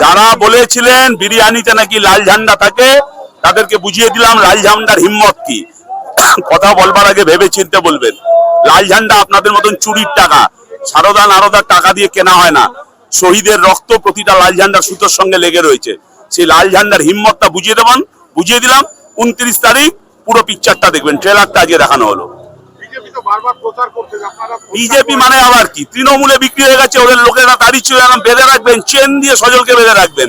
যারা বলেছিলেন বিরিয়ানিতে নাকি লাল ঝান্ডা থাকে তাদেরকে বুঝিয়ে দিলাম লাল ঝান্ডার হিম্মত কি। কথা বলবার আগে ভেবে চিন্তে বলবেন। লাল ঝান্ডা আপনাদের মতন চুরির টাকা, সারদা নারদার টাকা দিয়ে কেনা হয় না। শহীদের রক্ত প্রতিটা লাল ঝান্ডার সুতোর সঙ্গে লেগে রয়েছে। সেই লাল ঝান্ডার হিম্মতটা বুঝিয়ে দিলাম। 29 তারিখ পুরো পিকচারটা দেখবেন, ট্রেলারটা আজকে দেখানো হলো। বিজেপি মানে আবার কি? তৃণমূলে বিক্রি হয়ে গেছে, ওদের লোকেরা দাঁড়িয়ে ছিল, বেঁধে রাখবেন, চেন দিয়ে সজলকে বেঁধে রাখবেন।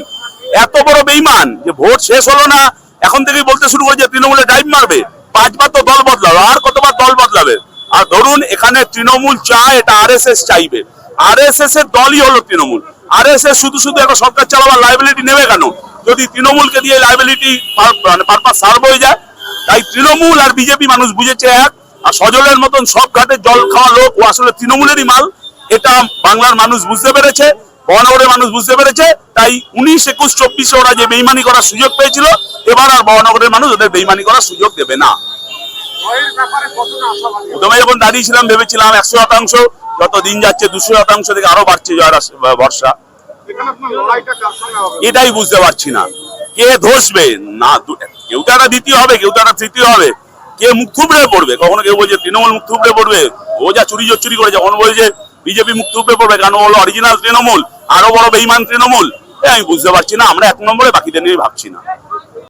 এত বড় বেইমান যে ভোট শেষ হলো না, এখন থেকেই বলতে শুরু করেছে তৃণমূলে ড্রাইভ মারবে। 5 বার তো দল বদলাবে, আর কতবার দল বদলাবে? আর ধরুন এখানে তৃণমূল চায়, এটা RSS চাইবে। RSS এর দলই হলো তৃণমূল। RSS শুধু একটা সরকার চালাবার লাইবিলিটি নেবে কেন, যদি তৃণমূলকে দিয়ে লাইবিলিটি পারপাস সার্ভ হয়ে যায়? তাই তৃণমূল আর বিজেপি মানুষ বুঝেছে এক। আর সজলের মতন সব ঘাটে জল খাওয়া লোক ও আসলে তৃণমূলেরই মাল, এটা বাংলার মানুষ বুঝতে পেরেছে, মহানগরের মানুষ বুঝতে পেরেছে। তাই 19, 21, 24 ওরা যে বেইমানি করার সুযোগ পেয়েছিল, এবার আর মহানগরের মানুষ ওদের বেইমানি করার সুযোগ দেবে না। প্রথমে যখন দাঁড়িয়েছিলাম ভেবেছিলাম 100%, যত দিন যাচ্ছে 200% থেকে আরো বাড়ছে জয়ের ভরসা। এটাই বুঝতে পারছি না কে ধসবে না। কেউ তো একটা দ্বিতীয় হবে, কেউ তো একটা তৃতীয় হবে। কে মুখ থুবড়ে পড়বে? কখনো কেউ বলছে তৃণমূল মুখ থুবড়ে পড়বে, ও যা চুরি করেছে। কখনো বলছে বিজেপি মুখ থুবড়ে পড়বে, কারণ হলো অরিজিনাল তৃণমূল, আরো বড় বেইমান তৃণমূল। আমি বুঝতে পারছি না। আমরা 1 নম্বরে, বাকিদের নিয়ে ভাবছি না।